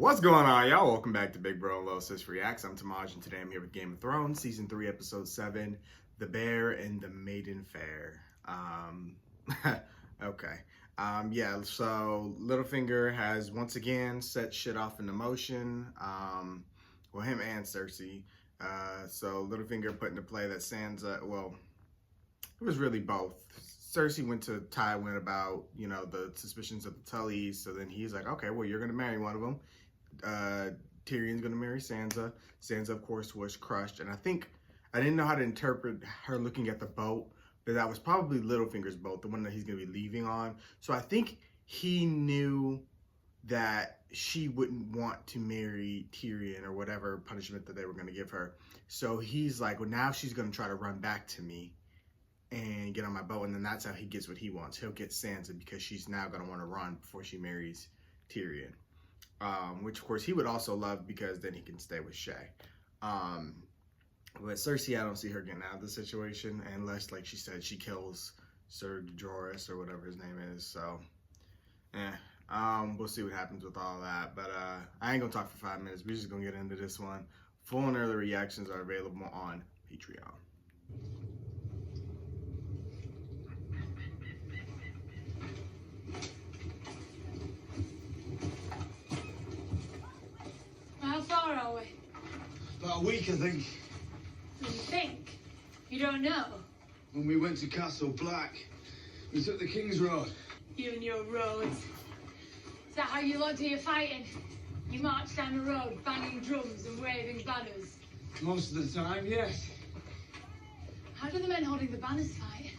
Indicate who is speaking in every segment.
Speaker 1: What's going on, y'all? Welcome back to Big Bro and Low Sis Reacts. I'm Tamaj, and today I'm here with Game of Thrones, Season 3, Episode 7, The Bear and the Maiden Fair. Okay. Yeah, so Littlefinger has once again set shit off into motion. Well, him and Cersei. So Littlefinger put into play that Sansa, well, it was really both. Cersei went to Tywin about, the suspicions of the Tullys. So then he's like, okay, well, you're going to marry one of them. Tyrion's going to marry Sansa. Sansa, of course, was crushed. And I didn't know how to interpret her looking at the boat, but that was probably Littlefinger's boat, the one that he's going to be leaving on. So I think he knew that she wouldn't want to marry Tyrion or whatever punishment that they were going to give her. So he's like, well, now she's going to try to run back to me and get on my boat, and then that's how he gets what he wants. He'll get Sansa because she's now going to want to run before she marries Tyrion, which of course he would also love because then he can stay with Shae. But Cersei, I don't see her getting out of the situation unless, like she said, she kills Sir Jorah or whatever his name is. So, we'll see what happens with all that. But I ain't gonna talk for 5 minutes. We're just gonna get into this one. Full and early reactions are available on Patreon.
Speaker 2: How far are we?
Speaker 3: About a week, I think.
Speaker 2: You think? You don't know?
Speaker 3: When we went to Castle Black, we took the King's Road.
Speaker 2: You and your roads. Is that how you lot do your fighting? You march down the road, banging drums and waving banners.
Speaker 3: Most of the time, yes.
Speaker 2: How do the men holding the banners fight?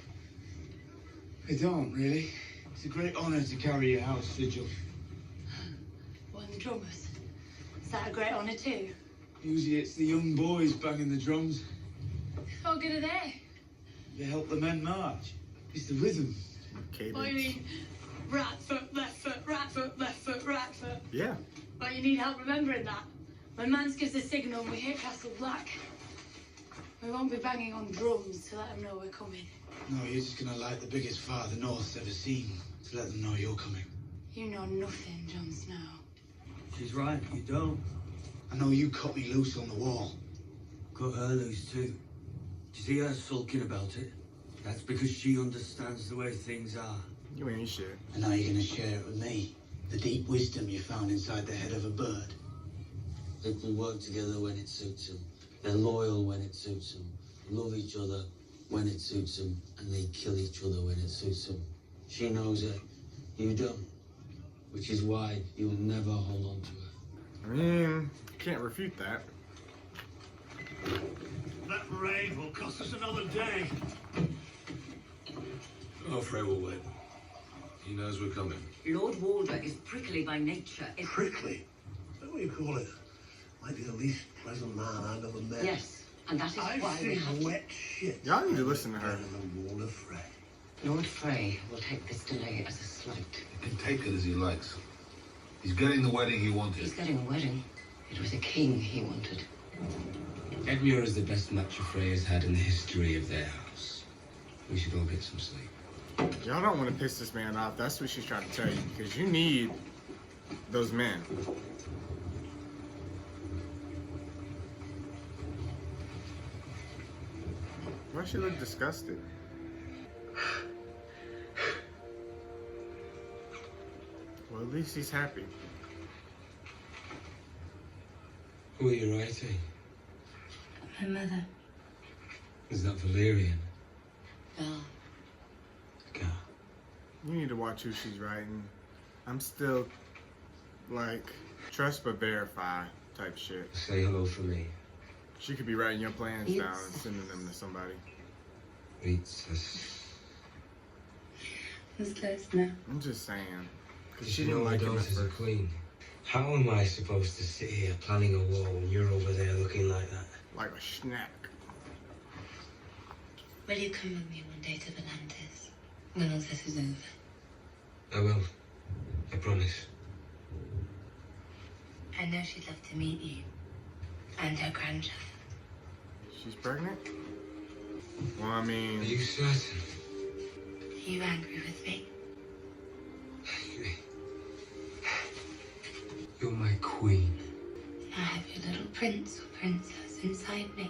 Speaker 3: They don't, really. It's a great honour to carry your house sigil.
Speaker 2: Well, and the drummers. Is that a great honour too?
Speaker 3: Usually it's the young boys banging the drums.
Speaker 2: What good are they?
Speaker 3: They help the men march. It's the rhythm.
Speaker 1: Okay,
Speaker 2: What do you mean? Right foot, left foot, right foot, left foot, right foot.
Speaker 1: Yeah.
Speaker 2: Well, you need help remembering that. When Mance gives the signal and we hit Castle Black, we won't be banging on drums to let them know we're coming.
Speaker 3: No, you're just gonna light the biggest fire the North's ever seen to let them know you're coming.
Speaker 2: You know nothing, Jon Snow.
Speaker 4: She's right, you don't.
Speaker 3: I know you cut me loose on the wall.
Speaker 4: Cut her loose too. Do you see her sulking about it? That's because she understands the way things are.
Speaker 1: You ain't shit.
Speaker 3: And now you're gonna share it with me. The deep wisdom you found inside the head of a bird.
Speaker 4: People work together when it suits them. They're loyal when it suits them. Love each other when it suits them. And they kill each other when it suits them. She knows it. You don't. Which is why you'll never hold on to her.
Speaker 1: I mean, can't refute that.
Speaker 5: That raid will cost us another day.
Speaker 6: Oh, Frey will wait. He knows we're coming.
Speaker 7: Lord Walder is prickly by nature.
Speaker 5: Prickly? Is that what you call it? Might be the least pleasant man I've ever met.
Speaker 7: Yes, and that is
Speaker 5: I've
Speaker 7: why we
Speaker 5: seen
Speaker 7: have to...
Speaker 5: wet shit.
Speaker 1: Y'all need to listen to her.
Speaker 5: Down in the wall of Frey.
Speaker 7: Lord Frey will take this delay as a slight.
Speaker 6: He can take it as he likes. He's getting the wedding he wanted.
Speaker 7: He's getting a wedding. It was a king he wanted.
Speaker 8: Edmure is the best match Frey has had in the history of their house. We should all get some sleep.
Speaker 1: Y'all don't want to piss this man off. That's what she's trying to tell you, because you need those men. Why she look disgusted? Well, at least he's happy.
Speaker 8: Who are you writing?
Speaker 2: My mother.
Speaker 8: Is that Valyrian?
Speaker 7: Well,
Speaker 8: God.
Speaker 1: You need to watch who she's writing. I'm still, like, trust but verify type shit.
Speaker 8: Say hello for me.
Speaker 1: She could be writing your plans down and
Speaker 7: Yes.
Speaker 1: sending them to somebody.
Speaker 8: Princess.
Speaker 2: Who's close now?
Speaker 1: I'm just saying. Because
Speaker 8: Did
Speaker 1: she
Speaker 8: you
Speaker 1: didn't
Speaker 8: know my
Speaker 1: like him at
Speaker 8: daughter's a
Speaker 1: first.
Speaker 8: queen? How am I supposed to sit here planning a war when you're over there looking like that?
Speaker 1: Like a snack.
Speaker 9: Will you come with me one day to Volantis when all this is over?
Speaker 8: I will. I promise.
Speaker 9: I know she'd love to meet you and her grandchild.
Speaker 1: She's pregnant? Well, I
Speaker 8: Are
Speaker 1: mean,
Speaker 8: you certain?
Speaker 9: Are you angry with me?
Speaker 8: You're my queen.
Speaker 9: I have your little prince or princess inside me.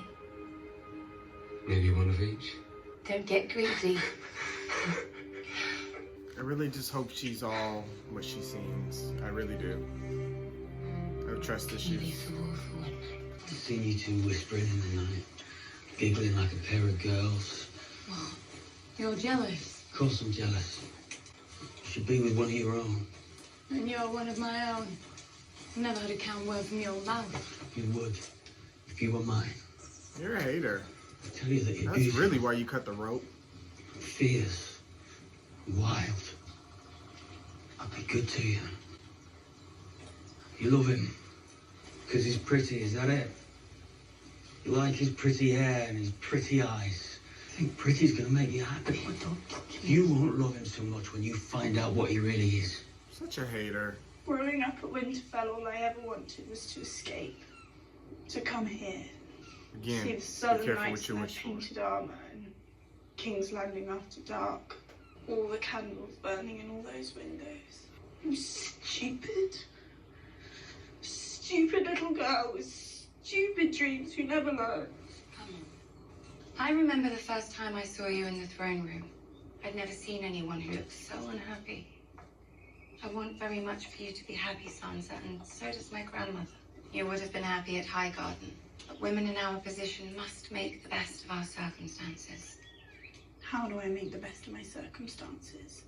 Speaker 8: Maybe one of each.
Speaker 9: Don't get greedy.
Speaker 1: I really just hope she's all what she seems. I really do. I have trust issues.
Speaker 4: To see you two whispering in the night, giggling like a pair of girls.
Speaker 2: What? You're jealous?
Speaker 4: Of course I'm jealous. You should be with one of your own.
Speaker 2: And you're one of my own. I've never heard a kind word from your mouth.
Speaker 4: You would, if you were mine.
Speaker 1: You're a hater.
Speaker 4: I tell you that you're
Speaker 1: That's
Speaker 4: beautiful,
Speaker 1: really why you cut the rope.
Speaker 4: fierce, wild. I'll be good to you. You love him because he's pretty, is that it? You like his pretty hair and his pretty eyes. I think pretty's gonna make you happy. You won't love him so much when you find out what he really is.
Speaker 1: Such a hater.
Speaker 10: Growing up at Winterfell, all I ever wanted was to escape. To come here.
Speaker 1: Again,
Speaker 10: See
Speaker 1: be
Speaker 10: the southern
Speaker 1: careful
Speaker 10: nights
Speaker 1: what you
Speaker 10: in my
Speaker 1: wish for.
Speaker 10: painted armor and King's Landing after dark. All the candles burning in all those windows. I'm stupid. Stupid little girl with stupid dreams who never learn.
Speaker 7: Come on. I remember the first time I saw you in the throne room. I'd never seen anyone who looked so unhappy. I want very much for you to be happy, Sansa, and so does my grandmother. You would have been happy at Highgarden, but women in our position must make the best of our circumstances.
Speaker 10: How do I make the best of my circumstances?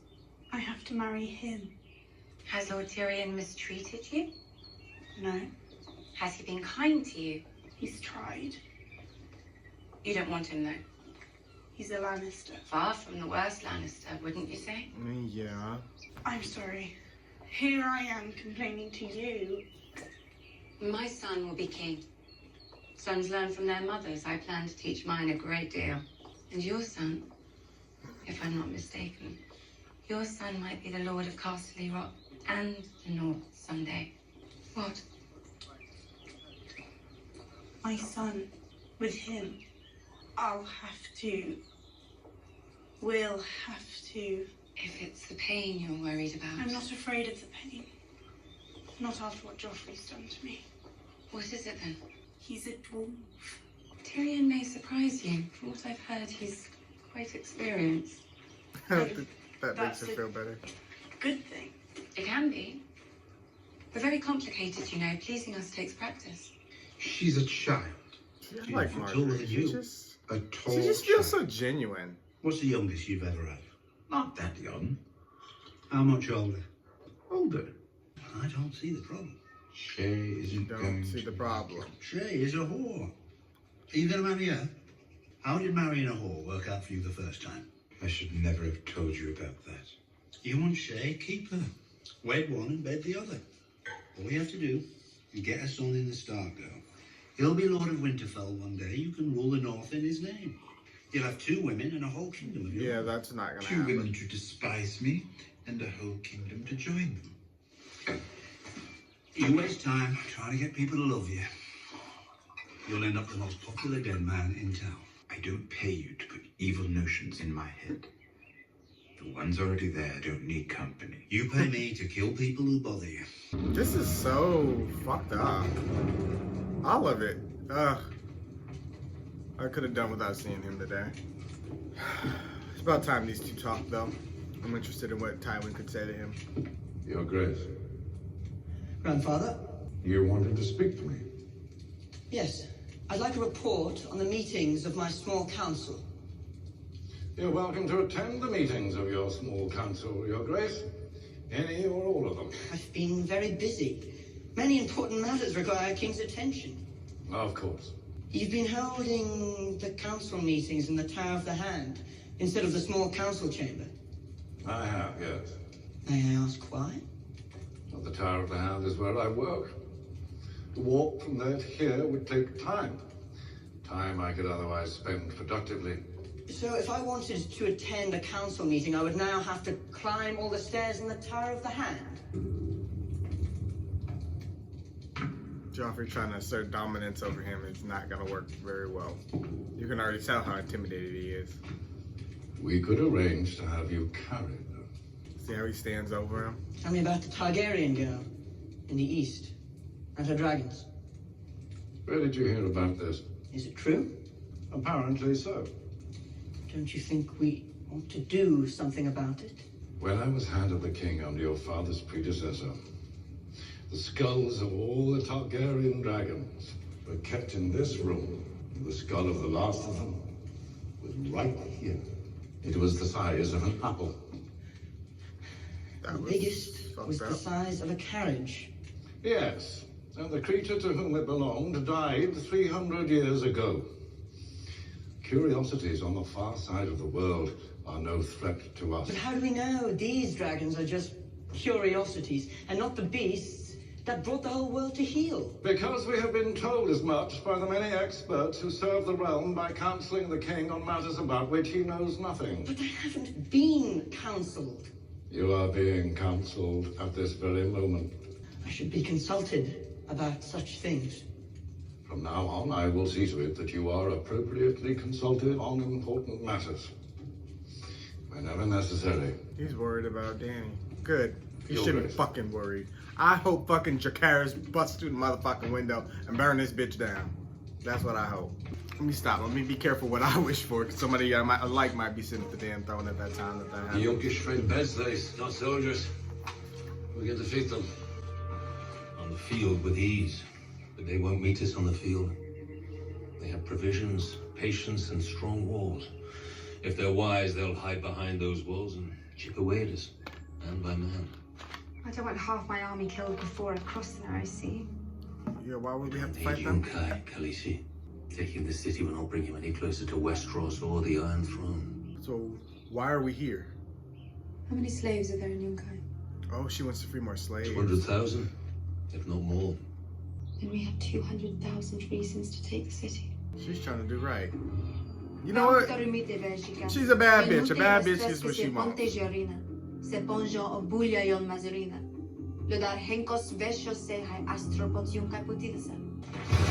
Speaker 10: I have to marry him.
Speaker 7: Has Lord Tyrion mistreated you?
Speaker 10: No,
Speaker 7: Has he been kind to you?
Speaker 10: he's tried.
Speaker 7: You don't want him, though.
Speaker 10: He's a Lannister.
Speaker 7: Far from the worst Lannister, wouldn't you say?
Speaker 1: Yeah.
Speaker 10: I'm sorry. Here I am complaining to you.
Speaker 7: My son will be king. Sons learn from their mothers. I plan to teach mine a great deal. And your son, if I'm not mistaken, your son might be the Lord of Castle Rock and the North someday. What?
Speaker 10: My son, with him, I'll have to. We'll have to.
Speaker 7: If it's the pain you're worried about.
Speaker 10: I'm not afraid of the pain. Not after what Joffrey's done to me.
Speaker 7: What is it then?
Speaker 10: He's a dwarf.
Speaker 7: Tyrion may surprise you. From what I've heard, he's quite experienced.
Speaker 1: that makes
Speaker 10: That's
Speaker 1: her
Speaker 10: a-
Speaker 1: feel better.
Speaker 10: Good thing.
Speaker 7: It can be. We're very complicated, you know. Pleasing us takes practice.
Speaker 6: She's a child.
Speaker 1: I like
Speaker 3: Taller
Speaker 1: Margaret.
Speaker 3: than
Speaker 1: She
Speaker 3: you.
Speaker 1: just,
Speaker 6: A tall
Speaker 1: she just feels
Speaker 6: child.
Speaker 1: so genuine.
Speaker 3: What's the youngest you've ever had?
Speaker 6: Not that young.
Speaker 3: How much older?
Speaker 6: Older.
Speaker 3: I don't see the problem.
Speaker 6: Shae isn't
Speaker 1: Don't
Speaker 6: going
Speaker 1: see
Speaker 6: to
Speaker 1: the
Speaker 6: make
Speaker 1: problem.
Speaker 6: it.
Speaker 3: Shae is a whore. Are you going to marry her? How did marrying a whore work out for you the first time?
Speaker 6: I should never have told you about that.
Speaker 3: You want Shae, keep her. Wed one and bed the other. All you have to do is get a son in the Stark girl. He'll be Lord of Winterfell one day. You can rule the North in his name. You'll have 2 women and a whole kingdom of your
Speaker 1: Yeah,
Speaker 3: own.
Speaker 1: that's not gonna
Speaker 6: 2
Speaker 1: happen.
Speaker 6: women to despise me, and a whole kingdom to join them.
Speaker 3: You waste time trying to get people to love you. You'll end up the most popular dead man in town.
Speaker 6: I don't pay you to put evil notions in my head. The ones already there don't need company.
Speaker 3: You pay me to kill people who bother you.
Speaker 1: This is so fucked up. All of it. Ugh. I could have done without seeing him today. It's about time these two talk, though. I'm interested in what Tywin could say to him.
Speaker 11: Your Grace,
Speaker 12: Grandfather?
Speaker 11: you wanted to speak to me.
Speaker 12: Yes. I'd like a report on the meetings of my small council.
Speaker 11: You're welcome to attend the meetings of your small council, Your Grace. Any or all of them.
Speaker 12: I've been very busy. Many important matters require King's attention.
Speaker 11: Of course.
Speaker 12: You've been holding the council meetings in the Tower of the Hand instead of the small council chamber.
Speaker 11: I have, yes.
Speaker 12: May I ask why?
Speaker 11: Well, the Tower of the Hound is where I work. To walk from there to here would take time. Time I could otherwise spend productively.
Speaker 12: So if I wanted to attend a council meeting, I would now have to climb all the stairs in the Tower of the Hand.
Speaker 1: Joffrey trying to assert dominance over him is not gonna work very well. You can already tell how intimidated he is.
Speaker 11: We could arrange to have you carried.
Speaker 1: See how he stands over him?
Speaker 12: Tell me about the Targaryen girl. in the east and her dragons.
Speaker 11: Where did you hear about this?
Speaker 12: Is it true?
Speaker 11: Apparently so.
Speaker 12: Don't you think we ought to do something about it?
Speaker 11: When I was Hand of the King under your father's predecessor, the skulls of all the Targaryen dragons were kept in this room. The skull of the last of them was right here. It was the size of an apple.
Speaker 12: The biggest was the size of a carriage.
Speaker 11: Yes, and the creature to whom it belonged died 300 years ago. Curiosities on the far side of the world are no threat to us.
Speaker 12: But how do we know these dragons are just curiosities and not the beasts that brought the whole world to heel?
Speaker 11: Because we have been told as much by the many experts who serve the realm by counseling the king on matters about which he knows nothing.
Speaker 12: But they haven't been counseled.
Speaker 11: You are being counseled at this very moment.
Speaker 12: I should be consulted about such things.
Speaker 11: From now on, I will see to it that you are appropriately consulted on important matters. Whenever necessary.
Speaker 1: He's worried about Dany. Good. He
Speaker 11: Feel
Speaker 1: shouldn't
Speaker 11: good.
Speaker 1: be fucking worried. I hope fucking Jacaerys busts through the motherfucking window and burn this bitch down. That's what I hope. Let me stop. Let me be careful what I wish for, because somebody I might be sitting at the damn throne at that time that
Speaker 8: The
Speaker 1: happens.
Speaker 8: Yunkish fight beds, not soldiers. We can defeat them on the field with ease, but they won't meet us on the field. They have provisions, patience, and strong walls. If they're wise, they'll hide behind those walls and chip away at us, man by man.
Speaker 7: I don't want half my army killed before I cross the narrow sea.
Speaker 1: Yeah, why would we have to
Speaker 8: Need
Speaker 1: fight them?
Speaker 8: Yunkai, Khaleesi. Taking the city will not bring him any closer to Westeros or the Iron Throne.
Speaker 1: So, why are we here?
Speaker 7: How many slaves are there in Yunkai?
Speaker 1: Oh, she wants to free more slaves.
Speaker 8: 200,000, if not more.
Speaker 7: Then we have 200,000 reasons to take the city.
Speaker 1: She's trying to do right. You know what? She's a bad bitch. A bad bitch is what she wants.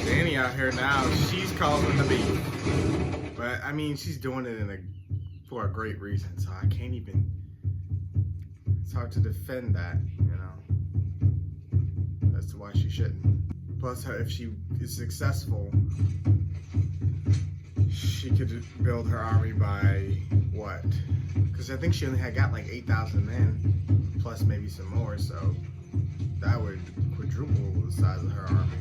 Speaker 1: Dany out here now, she's causing the beef. But I mean, she's doing it for a great reason. So I can't even. It's hard to defend that, you know. That's why she shouldn't. Plus, if she is successful, she could build her army by what? Because I think she only had got like 8,000 men, plus maybe some more. So that would quadruple the size of her army.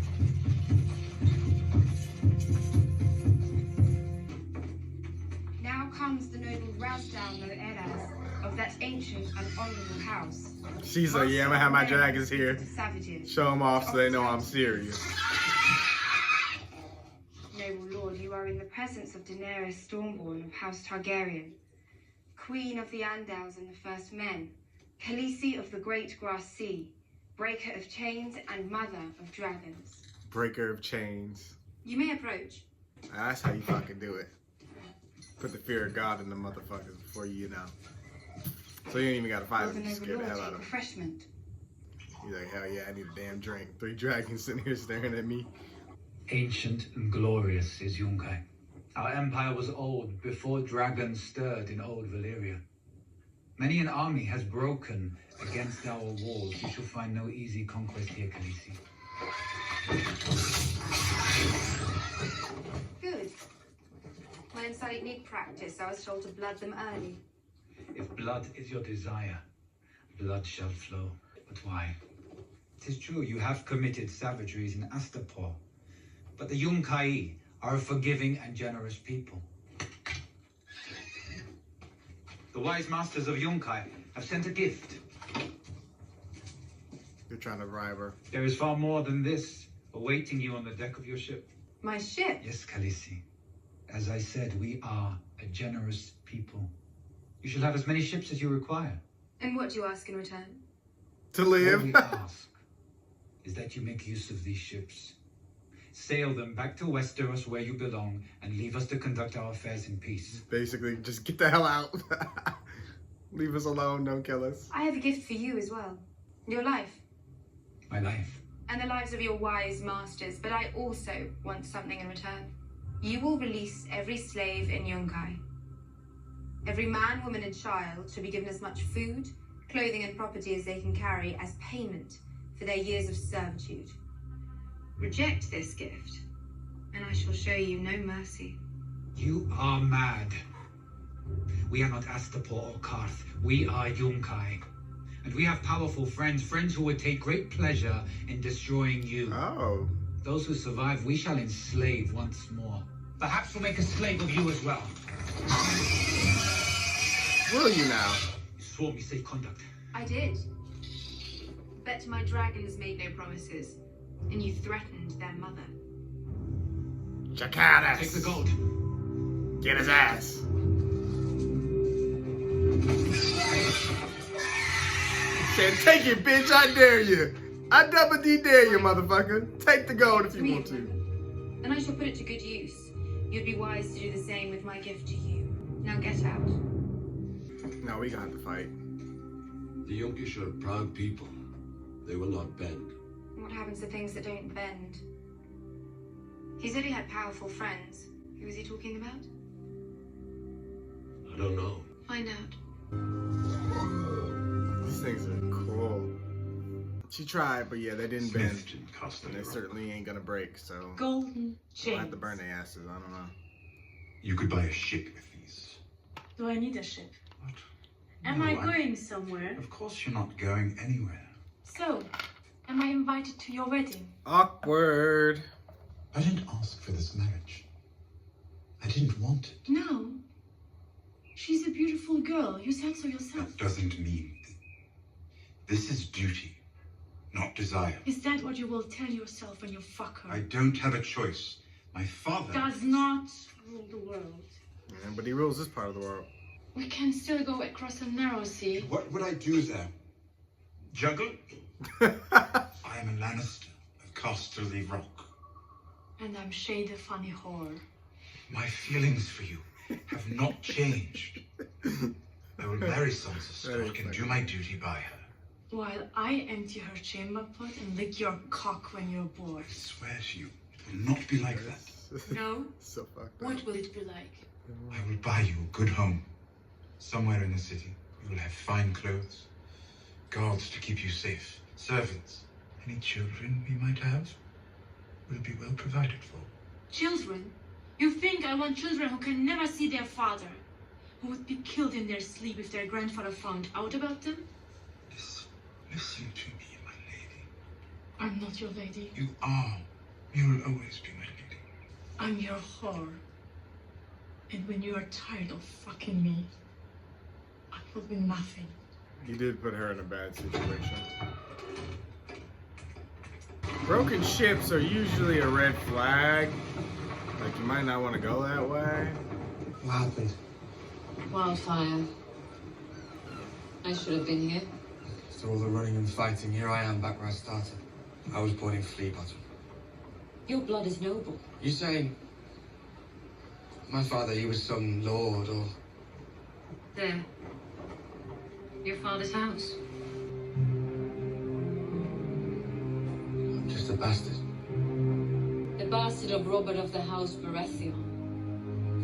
Speaker 7: Now comes the noble Razdan no Eras of that ancient and honorable house.
Speaker 1: She's like, yeah, I'm gonna have my dragons here.
Speaker 7: Savages.
Speaker 1: Show them off so they know I'm serious.
Speaker 7: Noble lord, you are in the presence of Daenerys Stormborn of House Targaryen, Queen of the Andals and the First Men, Khaleesi of the Great Grass Sea, Breaker of Chains and Mother of Dragons.
Speaker 1: Breaker of chains.
Speaker 7: You may approach.
Speaker 1: That's how you fucking do it. Put the fear of God in the motherfuckers before you know. So you ain't even gotta fight
Speaker 7: Will the
Speaker 1: them. Just
Speaker 7: noble
Speaker 1: scare the
Speaker 7: lord
Speaker 1: hell out
Speaker 7: take
Speaker 1: of them.
Speaker 7: refreshment?
Speaker 1: He's like, hell yeah, I need a damn drink. 3 dragons sitting here staring at me.
Speaker 13: Ancient and glorious is Yunkai. Our empire was old before dragons stirred in old Valyria. Many an army has broken against our walls. You shall find no easy conquest here, Khaleesi.
Speaker 7: Good. My insight need practice. I was told to blood them early.
Speaker 13: If blood is your desire, blood shall flow. But why? It is true, you have committed savageries in Astapor. But the Yunkai are a forgiving and generous people. The wise masters of Yunkai have sent a gift.
Speaker 1: You're trying to bribe her.
Speaker 13: There is far more than this awaiting you on the deck of your ship.
Speaker 7: My ship?
Speaker 13: Yes, Khaleesi. As I said, we are a generous people. You shall have as many ships as you require.
Speaker 7: And what do you ask in return?
Speaker 1: To
Speaker 13: All
Speaker 1: live.
Speaker 13: we ask is that you make use of these ships. Sail them back to Westeros where you belong and leave us to conduct our affairs in peace.
Speaker 1: Basically, just get the hell out. Leave us alone, don't kill us.
Speaker 7: I have a gift for you as well. Your life.
Speaker 13: My life.
Speaker 7: And the lives of your wise masters. But I also want something in return. You will release every slave in Yunkai. Every man, woman, and child should be given as much food, clothing, and property as they can carry as payment for their years of servitude. Reject this gift, and I shall show you no mercy.
Speaker 13: You are mad. We are not Astapor or Karth. We are Yunkai. And we have powerful friends, friends who would take great pleasure in destroying you.
Speaker 1: Oh.
Speaker 13: Those who survive, we shall enslave once more. Perhaps we'll make a slave of you as well.
Speaker 1: Will you now?
Speaker 13: You swore me safe conduct.
Speaker 7: I did. But my dragons made no promises, and you threatened their mother.
Speaker 1: Jacadas.
Speaker 13: Take the gold.
Speaker 1: Get his ass. Said, take it, bitch. I dare you. I double D dare you, motherfucker. Take the gold if you want to.
Speaker 7: And I shall put it to good use. You'd be wise to do the same with my gift to you. Now get out.
Speaker 1: No, we got to fight.
Speaker 11: The Yunkish are proud people. They will not bend.
Speaker 7: What happens to things that don't bend? He said he had powerful friends. Who was he talking about?
Speaker 11: I don't know.
Speaker 7: Find out.
Speaker 1: These things are cool. She tried, but yeah, they didn't bend. And they certainly ain't gonna break, so...
Speaker 2: Golden chains.
Speaker 1: I'll have to burn their asses, I don't know.
Speaker 6: You could buy a ship with these.
Speaker 2: Do I need a ship?
Speaker 6: What?
Speaker 2: Am
Speaker 6: No,
Speaker 2: I going somewhere?
Speaker 6: Of course you're not going anywhere.
Speaker 2: So, am I invited to your wedding?
Speaker 1: Awkward.
Speaker 6: I didn't ask for this marriage. I didn't want it.
Speaker 2: No. She's a beautiful girl. You said so yourself.
Speaker 6: That doesn't mean... This is duty, not desire.
Speaker 2: Is that what you will tell yourself when you fuck her?
Speaker 6: I don't have a choice. My father...
Speaker 2: Does not rule the world.
Speaker 1: Yeah, but he rules this part of the world.
Speaker 2: We can still go across a narrow sea.
Speaker 6: What would I do there? Juggle? I am a Lannister of Casterly Rock.
Speaker 2: And I'm Shae the funny whore.
Speaker 6: My feelings for you have not changed. I will marry Sansa Stark and do my duty by her.
Speaker 2: While I empty her chamber pot and lick your cock when you're bored.
Speaker 6: I swear to you, it will not be like that.
Speaker 2: No?
Speaker 1: So fucked up.
Speaker 2: What will it be like?
Speaker 6: I will buy you a good home. Somewhere in the city. You will have fine clothes. Guards to keep you safe. Servants. Any children we might have will be well provided for.
Speaker 2: Children? You think I want children who can never see their father? Who would be killed in their sleep if their grandfather found out about them?
Speaker 6: Listen to me, my lady.
Speaker 2: I'm not your lady.
Speaker 6: You are. You will always be my lady.
Speaker 2: I'm your whore. And when you are tired of fucking me, I will be nothing.
Speaker 1: He did put her in a bad situation. Broken ships are usually a red flag. Like, you might not want to go that way.
Speaker 12: What happened?
Speaker 9: Wildfire. I should have been here.
Speaker 12: After all the running and fighting, here I am back where I started. I was born in Flea Bottom.
Speaker 9: Your blood is noble.
Speaker 12: You say my father, he was some lord or...
Speaker 9: There. Your father's house.
Speaker 12: I'm just a bastard.
Speaker 9: The bastard of Robert of the House Baratheon.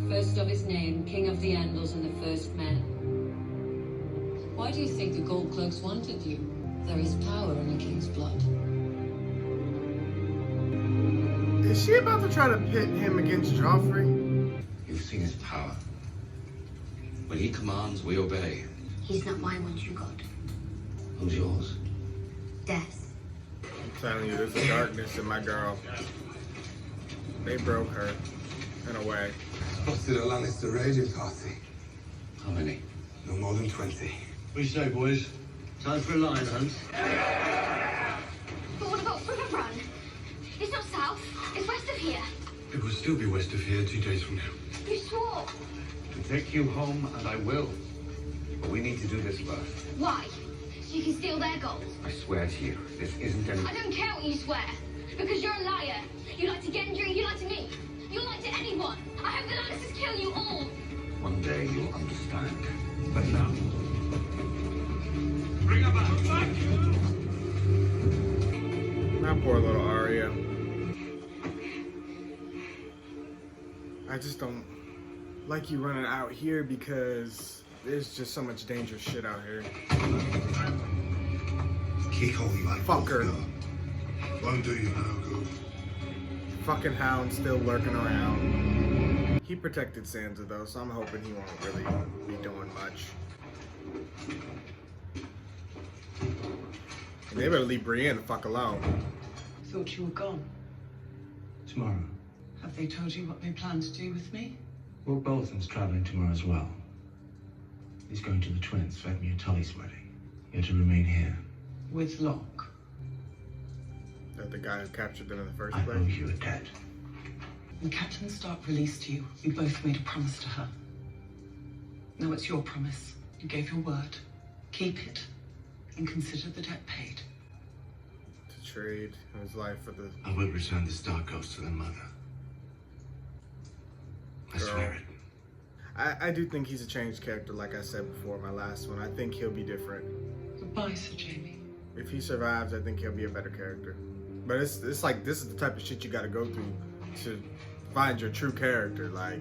Speaker 9: First of his name, King of the Andals and the first man. Why do you think the Gold Cloaks wanted you? There is power in a king's blood.
Speaker 1: Is she about to try to pit him against Joffrey?
Speaker 14: You've seen his power. When he commands, we obey.
Speaker 15: He's not my one true god.
Speaker 14: Who's yours?
Speaker 15: Death.
Speaker 1: I'm telling you, there's a darkness in my girl. They broke her, in a way.
Speaker 16: Spotted a Lannister raiding party.
Speaker 14: How many?
Speaker 16: No more than 20.
Speaker 3: What do you say, boys? Time for a lion hunt?
Speaker 15: But what about River Bran? It's not south. It's west of here.
Speaker 11: It will still be west of here 2 days from now.
Speaker 15: You swore.
Speaker 14: To take you home, and I will. But we need to do this first.
Speaker 15: Why? So you can steal their gold.
Speaker 14: I swear to you, this isn't any...
Speaker 15: I don't care what you swear. Because you're a liar. You lied to Gendry, you lied to me. You lied to anyone. I hope the Lannisters kill you all.
Speaker 14: One day you'll understand. But now...
Speaker 11: Bring her back!
Speaker 1: My poor little Arya. I just don't like you running out here because there's just so much dangerous shit out here.
Speaker 16: Kick all you
Speaker 1: Fucker.
Speaker 16: Won't do you no good.
Speaker 1: Fucking Hound still lurking around. He protected Sansa though, so I'm hoping he won't really be doing much. And they better leave Brienne the fuck alone.
Speaker 17: Thought you were gone.
Speaker 14: Tomorrow.
Speaker 17: Have they told you what they plan to do with me?
Speaker 14: Will Bolton's traveling tomorrow as well. He's going to the Twins for Edmure Tully's wedding. You're to remain here.
Speaker 17: With Locke.
Speaker 1: That the guy who captured them in the first
Speaker 14: I
Speaker 1: place.
Speaker 14: owe you a debt.
Speaker 17: When Captain Stark released you, you both made a promise to her. Now it's your promise. You gave your word. Keep it. And consider the debt paid.
Speaker 1: To trade his life for the...
Speaker 16: I will return the Stark Ghost to their mother. I swear it.
Speaker 1: I do think he's a changed character, like I said before, my last one. I think he'll be different.
Speaker 17: Goodbye, Sir Jaime.
Speaker 1: If he survives, I think he'll be a better character. But it's like, this is the type of shit you gotta go through to find your true character. Like,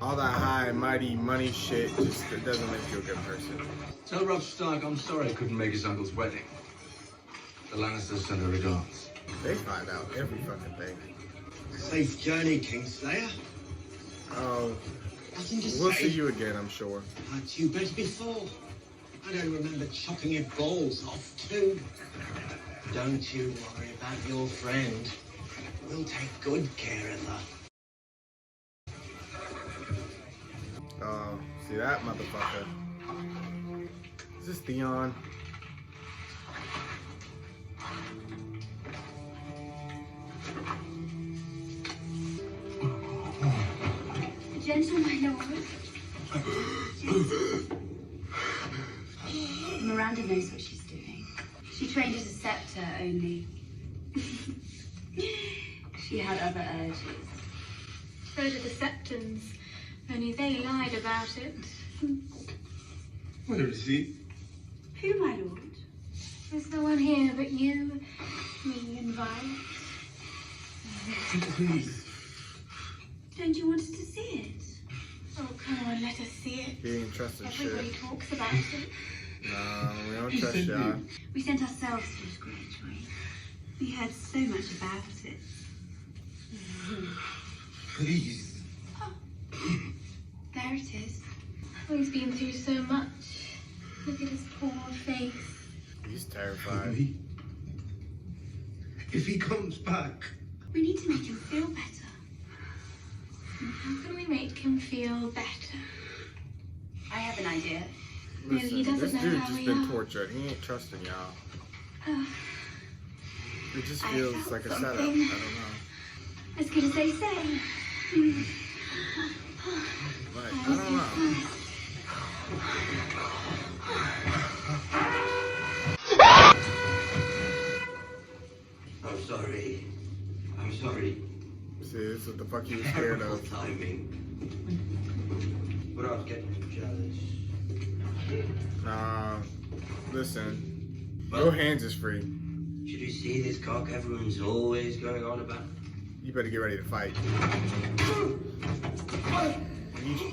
Speaker 1: all that high and mighty money shit, just, it doesn't make you a good person.
Speaker 16: Tell Robb Stark I'm sorry I couldn't make his uncle's wedding. The Lannisters send their regards.
Speaker 1: They find out every fucking thing.
Speaker 5: Safe journey, Kingslayer.
Speaker 1: Oh,
Speaker 5: Nothing to
Speaker 1: we'll
Speaker 5: say.
Speaker 1: see you again, I'm sure.
Speaker 5: Had you better before. I don't remember chopping your balls off too. Don't you worry about your friend. We'll take good care of her.
Speaker 1: Oh, see that motherfucker? Is this Theon?
Speaker 15: Gentle, my lord. Miranda knows what she's doing. She trained as a scepter only. She had other urges.
Speaker 2: So did the Septons, only they lied about it.
Speaker 16: Where is he?
Speaker 2: Who, my lord? There's no one here but you, me, and Violet.
Speaker 16: Please.
Speaker 15: Don't you want us to see it?
Speaker 2: Oh, come on, let us see it.
Speaker 1: He ain't trusting
Speaker 2: Everybody
Speaker 1: shit.
Speaker 2: talks about it.
Speaker 1: No, we don't trust y'all.
Speaker 15: We sent ourselves to his Greyjoy. We heard so much about it.
Speaker 16: Please.
Speaker 2: There it is. Oh, he's been through so much. Look at his poor face.
Speaker 1: He's terrified.
Speaker 16: If he comes back.
Speaker 15: We need to make him feel better.
Speaker 2: How can we make him feel better?
Speaker 15: I have an idea.
Speaker 1: Listen,
Speaker 2: he doesn't
Speaker 1: this
Speaker 2: know
Speaker 1: dude
Speaker 2: how
Speaker 1: just
Speaker 2: we
Speaker 1: been
Speaker 2: are.
Speaker 1: tortured. He ain't trusting y'all.
Speaker 2: Oh,
Speaker 1: It just
Speaker 2: I
Speaker 1: feels
Speaker 2: felt
Speaker 1: like a setup. I
Speaker 2: something.
Speaker 1: don't know.
Speaker 2: as good as they say.
Speaker 1: Like, I don't know.
Speaker 4: I'm sorry. I'm sorry.
Speaker 1: See, this is what the fuck he was scared
Speaker 4: Terrible
Speaker 1: of.
Speaker 4: timing. But I was getting jealous.
Speaker 1: Nah, listen. Your hands is free.
Speaker 4: Should you see this cock everyone's always going on about?
Speaker 1: You better get ready to fight.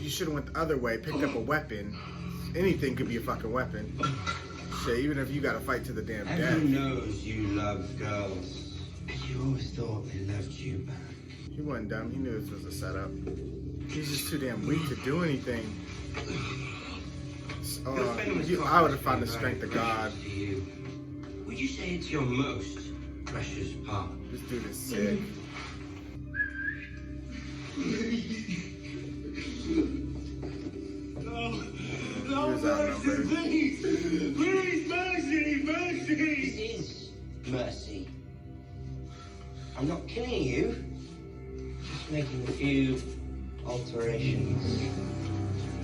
Speaker 1: You should have went the other way, picked up a weapon. Anything could be a fucking weapon. Shit, even if you gotta fight to the damn death.
Speaker 4: Everyone knows you love girls. You always thought they loved you back.
Speaker 1: He wasn't dumb. He knew this was a setup. He's just too damn weak to do anything. I would have found the strength of God.
Speaker 4: Would you say it's your most precious part?
Speaker 1: This dude is sick.
Speaker 5: No, mercy, please! Please, mercy, mercy!
Speaker 4: This is mercy. I'm not killing you. Just making a few alterations.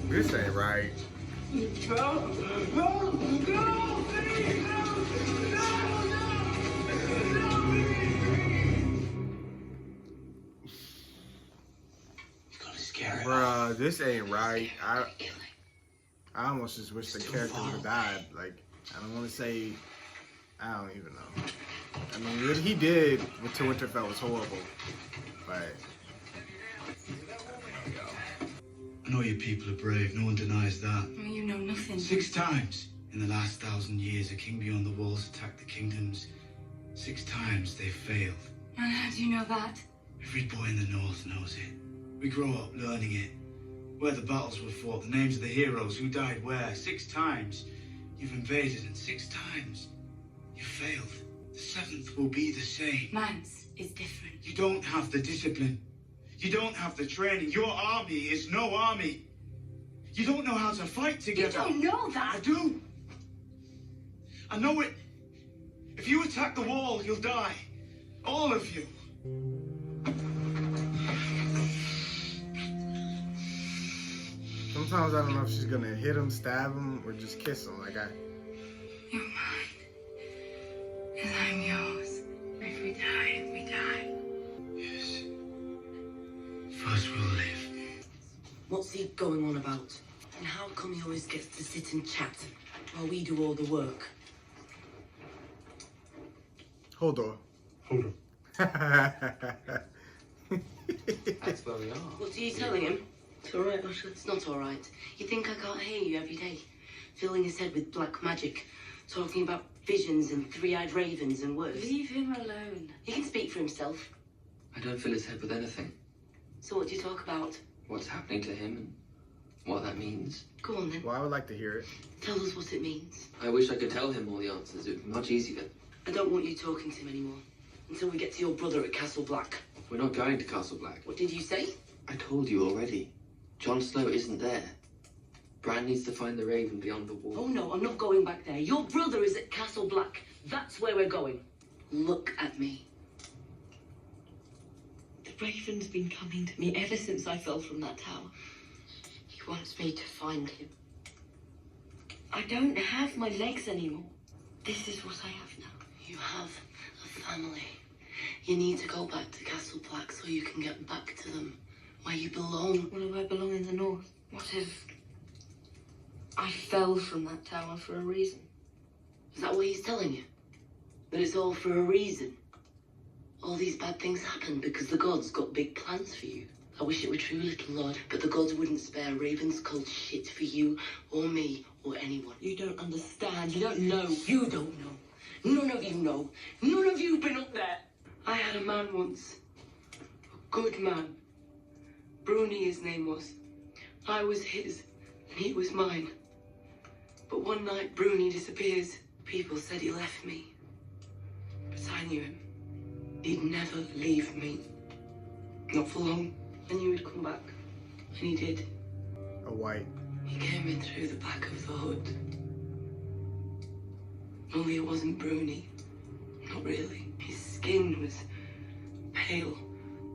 Speaker 1: This ain't right.
Speaker 5: No, no, no, please, no, no, no,
Speaker 1: Bruh, this ain't right. I almost just wish the character would have died. Like, I don't want to say, I don't even know. I mean, what he did to Winterfell was horrible, but
Speaker 3: I know your people are brave, no one denies that.
Speaker 2: You know nothing.
Speaker 3: 6 times
Speaker 18: In the last 1,000 years, a king beyond the walls attacked the kingdoms. 6 times they failed.
Speaker 2: And how do you know that?
Speaker 18: Every boy in the north knows it. We grow up learning it. Where the battles were fought, the names of the heroes, who died where. 6 times you've invaded, and 6 times you failed. The 7th will be the same.
Speaker 2: Man's is different.
Speaker 18: You don't have the discipline. You don't have the training. Your army is no army. You don't know how to fight together.
Speaker 2: You don't know that.
Speaker 18: I do. I know it. If you attack the wall, you'll die. All of you.
Speaker 1: Sometimes I don't know if she's gonna hit him, stab him, or just kiss him. Like
Speaker 2: You're mine. And I'm yours. If we die, we die.
Speaker 18: Yes. First we'll live.
Speaker 17: What's he going on about? And how come he always gets to sit and chat while we do all the work?
Speaker 1: hold on.
Speaker 16: Hold on.
Speaker 4: That's where we are.
Speaker 12: What are you telling him? It's all right, Usher. It's not all right. You think I can't hear you every day? Filling his head with black magic, talking about visions and three-eyed ravens and worse.
Speaker 2: Leave him alone.
Speaker 12: He can speak for himself.
Speaker 4: I don't fill his head with anything.
Speaker 12: So what do you talk about?
Speaker 4: What's happening to him and what that means.
Speaker 12: Go on then.
Speaker 1: Well, I would like to hear it.
Speaker 12: Tell us what it means.
Speaker 4: I wish I could tell him all the answers. It would be much easier.
Speaker 12: I don't want you talking to him anymore. Until we get to your brother at Castle Black.
Speaker 4: We're not going to Castle Black.
Speaker 12: What did you say?
Speaker 4: I told you already. Jon Snow isn't there. Bran needs to find the Raven beyond the wall.
Speaker 12: Oh no, I'm not going back there. Your brother is at Castle Black. That's where we're going. Look at me.
Speaker 17: The Raven's been coming to me ever since I fell from that tower.
Speaker 12: He wants me to find him.
Speaker 17: I don't have my legs anymore. This is what I have now.
Speaker 12: You have a family. You need to go back to Castle Black so you can get back to them. Where you belong.
Speaker 17: Where do I belong in the north? What if I fell from that tower for a reason?
Speaker 12: Is that what he's telling you? That it's all for a reason? All these bad things happened because the gods got big plans for you. I wish it were true, little lord, but the gods wouldn't spare Raven's cult shit for you, or me, or anyone.
Speaker 17: You don't understand. You don't know.
Speaker 12: You don't know. None of you know. None of you been up there. I had a man once. A good man. Bruni, his name was. I was his, and he was mine. But one night, Bruni disappears. People said he left me. But I knew him. He'd never leave me. Not for long. I knew he'd come back. And he did.
Speaker 1: A white.
Speaker 12: He came in through the back of the hood. Only it wasn't Bruni. Not really. His skin was pale,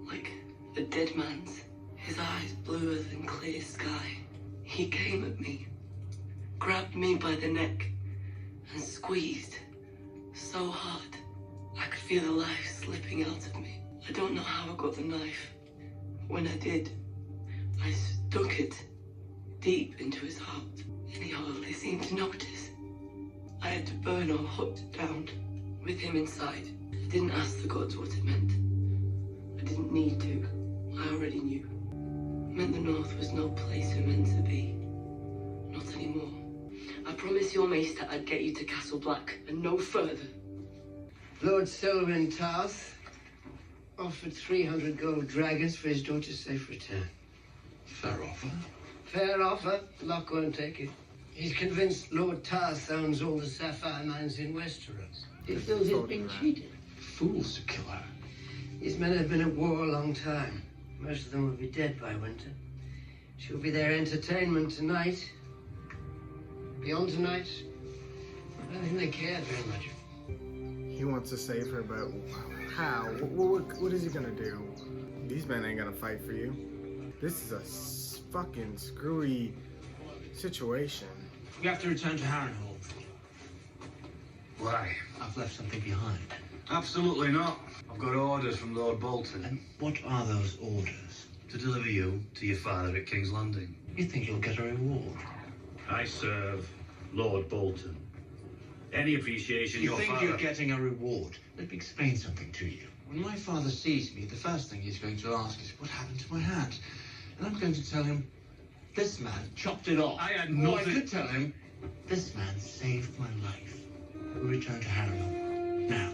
Speaker 12: like a dead man's. His eyes bluer than clear sky. He came at me, grabbed me by the neck, and squeezed so hard I could feel the life slipping out of me. I don't know how I got the knife. When I did, I stuck it deep into his heart, and he hardly seemed to notice. I had to burn our hut down with him inside. I didn't ask the gods what it meant. I didn't need to. I already knew. It meant the North was no place we're meant to be. Not anymore. I promised your maester I'd get you to Castle Black, and no further.
Speaker 5: Lord Selwyn Tarth offered 300 gold dragons for his daughter's safe return.
Speaker 16: Fair offer.
Speaker 5: Fair offer. Locke won't take it. He's convinced Lord Tarth owns all the sapphire mines in Westeros. He feels he's been cheated.
Speaker 16: Fools to kill her.
Speaker 5: These men have been at war a long time. Most of them will be dead by winter. She'll be their entertainment tonight. Beyond tonight, I don't think they care very much.
Speaker 1: He wants to save her, but how? What is he gonna do? These men ain't gonna fight for you. This is a fucking screwy situation.
Speaker 14: We have to return to Harrenhal.
Speaker 16: Why?
Speaker 14: I've left something behind.
Speaker 16: Absolutely not. I've got orders from Lord Bolton.
Speaker 14: And what are those orders?
Speaker 16: To deliver you to your father at King's Landing.
Speaker 14: You think you'll get a reward?
Speaker 16: I serve Lord Bolton. Any appreciation
Speaker 14: You
Speaker 16: your
Speaker 14: think
Speaker 16: father...
Speaker 14: you're getting a reward? Let me explain something to you. When my father sees me, the first thing he's going to ask is, what happened to my hat? And I'm going to tell him, this man chopped it off.
Speaker 16: I had
Speaker 14: Or I
Speaker 16: nothing...
Speaker 14: could tell him, This man saved my life. We return to Harrow. Now.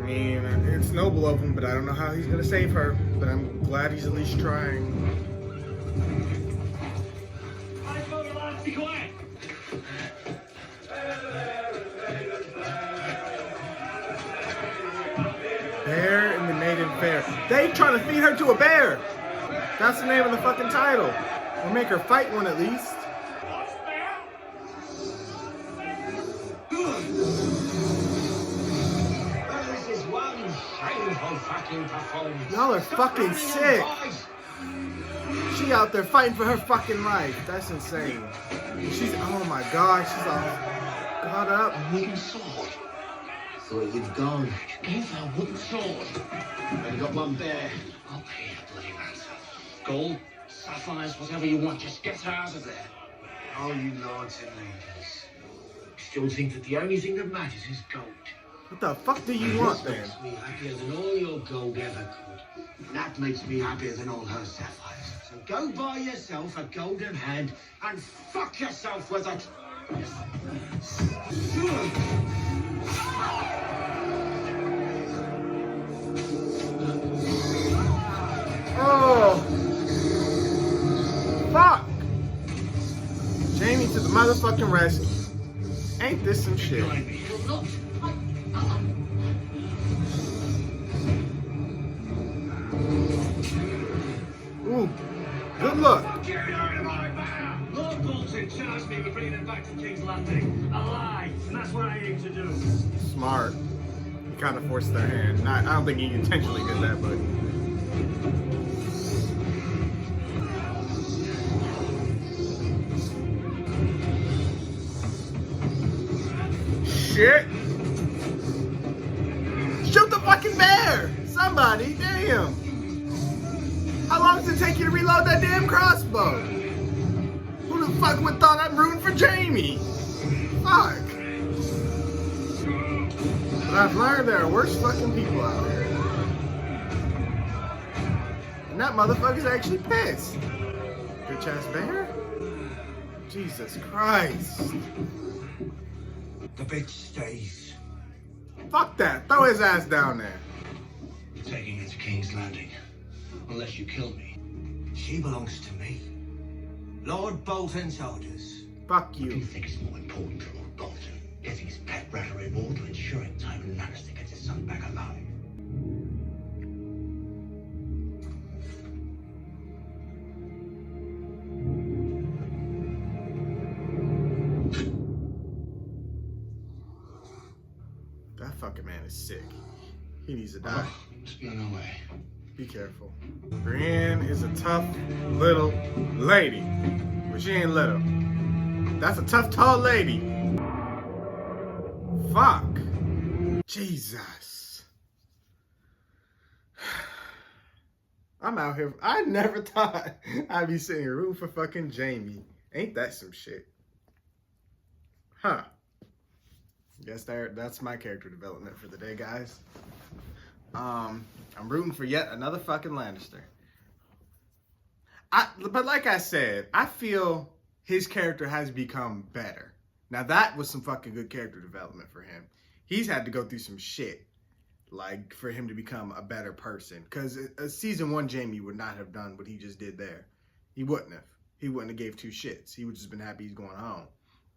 Speaker 1: I mean, it's noble of him, but I don't know how he's gonna save her. But I'm glad he's at least trying.
Speaker 18: Be quiet!
Speaker 1: Bear in the Maiden Fair. They trying to feed her to a bear. That's the name of the fucking title. Or make her fight one at least.
Speaker 5: This is one shameful fucking performance.
Speaker 1: Y'all are fucking sick. She out there fighting for her fucking life. That's insane. She's, oh my god, she's all caught up.
Speaker 5: A wooden sword. Thought you'd gone. You gave her a wooden sword. Only got one bear. I'll pay you bloody ransom. Gold, sapphires, whatever you want. Just get her out of there. Oh, you lords and ladies. Still think that the only thing that matters is gold.
Speaker 1: What the fuck do you want,
Speaker 5: This
Speaker 1: then?
Speaker 5: makes me happier than all your gold ever could. And that makes me happier than all her sapphires. So go buy yourself a golden hand and fuck yourself with it.
Speaker 1: Oh! Fuck! Jamie to the motherfucking rescue. Ain't this some shit? Ooh, good luck.
Speaker 18: Lord Bolton charged me with bringing him back to King's Landing alive, and that's what I aim to do.
Speaker 1: Smart. He kind of forced their hand. I don't think he intentionally did that, but. Shit! Shoot the fucking bear! Somebody, damn! How long does it take you to reload that damn crossbow? Who the fuck would thought I'm rooting for Jamie? Fuck! But I've learned there are worse fucking people out there. And that motherfucker's actually pissed. Bitch ass bear? Jesus Christ.
Speaker 5: The bitch stays.
Speaker 1: Fuck that. Throw his ass down there.
Speaker 5: Taking her to King's Landing. Unless you kill me. She belongs to me. Lord Bolton's orders.
Speaker 1: Fuck you.
Speaker 5: What do you think is more important to Lord Bolton? Getting his pet rat a reward or ensuring Tywin Lannister gets his son back alive?
Speaker 1: That fucking man is sick. He needs to die.
Speaker 5: Let's be on our way.
Speaker 1: Be careful. Brienne is a tough little lady. But she ain't little. That's a tough, tall lady. Fuck. Jesus. I'm out here. I never thought I'd be sitting here rooting for fucking Jamie. Ain't that some shit? Huh. Guess that's my character development for the day, guys. I'm rooting for yet another fucking Lannister. But like I said, I feel his character has become better. Now that was some fucking good character development for him. He's had to go through some shit, like, for him to become a better person. Because season 1 Jamie would not have done what he just did there. He wouldn't have. He wouldn't have gave two shits. He would just been happy he's going home.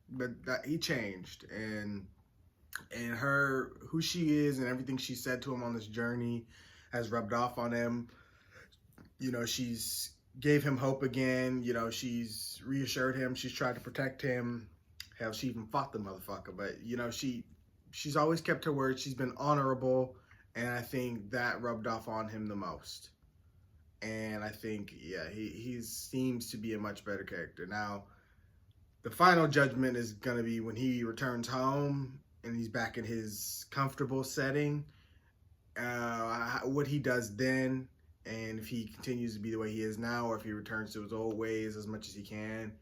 Speaker 1: But he changed, and her, who she is and everything she said to him on this journey has rubbed off on him. You know, she's gave him hope again. You know, she's reassured him. She's tried to protect him. Hell, she even fought the motherfucker. But, you know, she's always kept her word. She's been honorable. And I think that rubbed off on him the most. And I think, yeah, he seems to be a much better character. Now, the final judgment is going to be when he returns home and he's back in his comfortable setting. What he does then, and if he continues to be the way he is now, or if he returns to his old ways as much as he can,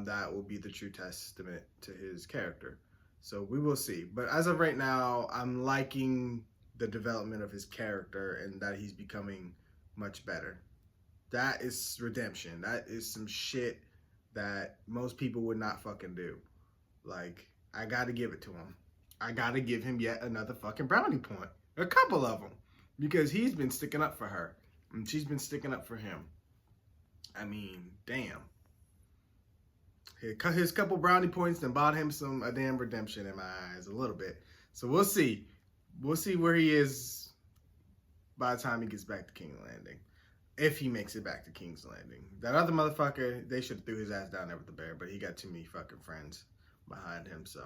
Speaker 1: that will be the true testament to his character. So we will see. But as of right now, I'm liking the development of his character and that he's becoming much better. That is redemption. That is some shit that most people would not fucking do. Like, I gotta give it to him. I gotta give him yet another fucking brownie point. A couple of them. Because he's been sticking up for her. And she's been sticking up for him. I mean, damn. His couple brownie points then bought him a damn redemption in my eyes. A little bit. So we'll see. We'll see where he is by the time he gets back to King's Landing. If he makes it back to King's Landing. That other motherfucker, they should have threw his ass down there with the bear. But he got too many fucking friends behind him, so.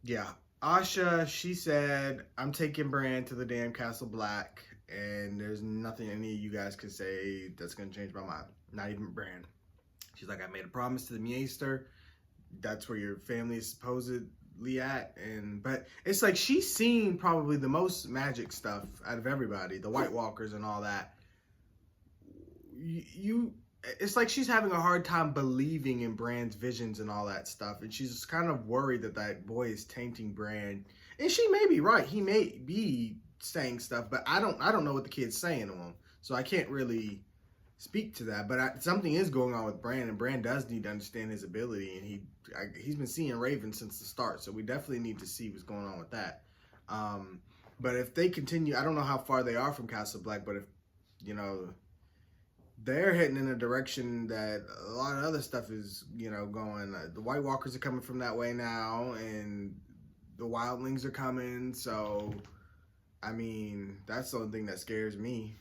Speaker 1: Yeah. Asha, she said, I'm taking Bran to the damn Castle Black. And there's nothing any of you guys can say that's going to change my mind. Not even Bran. She's like, I made a promise to the Maester. That's where your family is supposedly at. But it's like she's seen probably the most magic stuff out of everybody. The White Walkers and all that. It's like she's having a hard time believing in Bran's visions and all that stuff. And she's kind of worried that that boy is tainting Bran. And she may be right. He may be saying stuff, but I don't know what the kid's saying to him, so I can't really speak to that. But something is going on with Bran, and Bran does need to understand his ability, and he's been seeing Raven since the start, so we definitely need to see what's going on with that. But if they continue, I don't know how far they are from Castle Black, but if they're heading in a direction that a lot of other stuff is going. The White Walkers are coming from that way now, and the Wildlings are coming, so I mean, that's the only thing that scares me.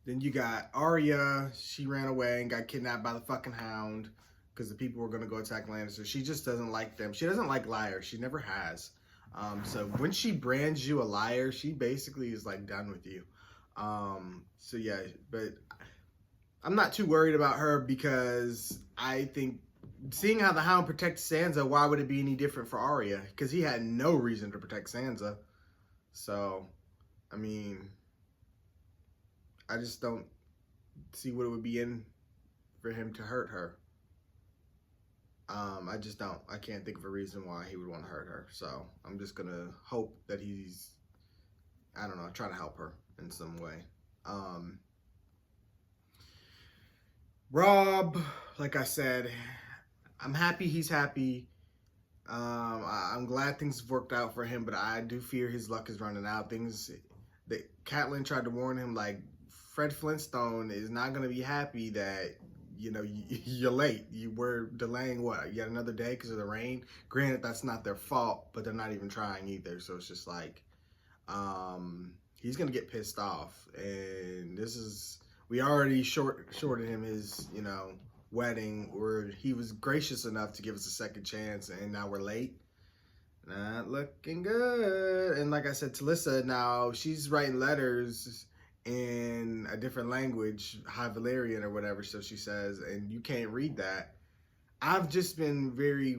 Speaker 1: Then you got Arya. She ran away and got kidnapped by the fucking Hound because the people were going to go attack Lannister. She just doesn't like them. She doesn't like liars. She never has. So when she brands you a liar, she basically is like done with you. So yeah, but I'm not too worried about her because I think seeing how the Hound protects Sansa, why would it be any different for Arya? Because he had no reason to protect Sansa. So, I mean, I just don't see what it would be in for him to hurt her. I just don't. I can't think of a reason why he would want to hurt her. So, I'm just going to hope that he's, I don't know, trying to help her in some way. Rob, like I said, I'm happy he's happy. I'm glad things have worked out for him, but I do fear his luck is running out. Catelyn tried to warn him, like, Fred Flintstone is not going to be happy that, you're late. You were delaying, yet another day because of the rain? Granted, that's not their fault, but they're not even trying either. So it's just like, he's going to get pissed off. And we already shorted him his, wedding, where he was gracious enough to give us a second chance, and now we're late. Not looking good. And like I said, Talissa, now she's writing letters in a different language, High Valyrian or whatever, so she says, and you can't read that. I've just been very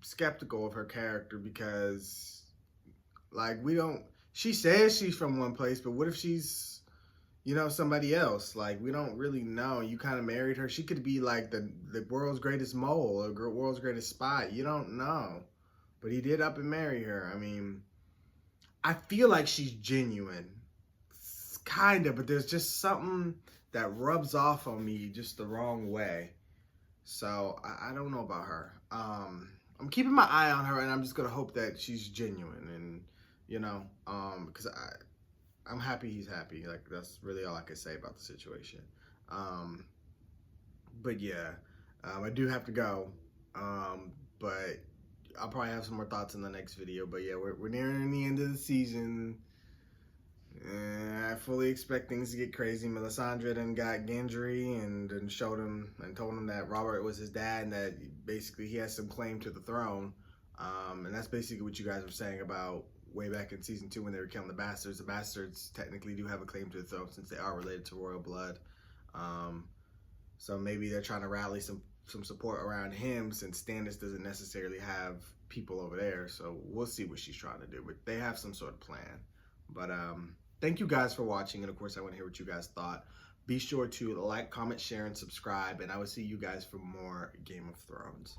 Speaker 1: skeptical of her character because, like, she says she's from one place, but what if she's somebody else? Like, we don't really know. You kind of married her. She could be like the world's greatest mole or world's greatest spy. You don't know. But he did up and marry her. I mean, I feel like she's genuine. Kind of, but there's just something that rubs off on me just the wrong way. So, I don't know about her. I'm keeping my eye on her, and I'm just going to hope that she's genuine. And, because I'm happy he's happy. Like, that's really all I can say about the situation. But yeah, I do have to go. But I'll probably have some more thoughts in the next video. But yeah, we're nearing the end of the season. And I fully expect things to get crazy. Melisandre then got Gendry and showed him and told him that Robert was his dad and that basically he has some claim to the throne. And that's basically what you guys were saying about way back in season 2 when they were killing the bastards. The bastards technically do have a claim to the throne since they are related to royal blood. So maybe they're trying to rally some support around him since Stannis doesn't necessarily have people over there. So we'll see what she's trying to do, but they have some sort of plan. But thank you guys for watching, and of course I want to hear what you guys thought. Be sure to like, comment, share, and subscribe, and I will see you guys for more Game of Thrones.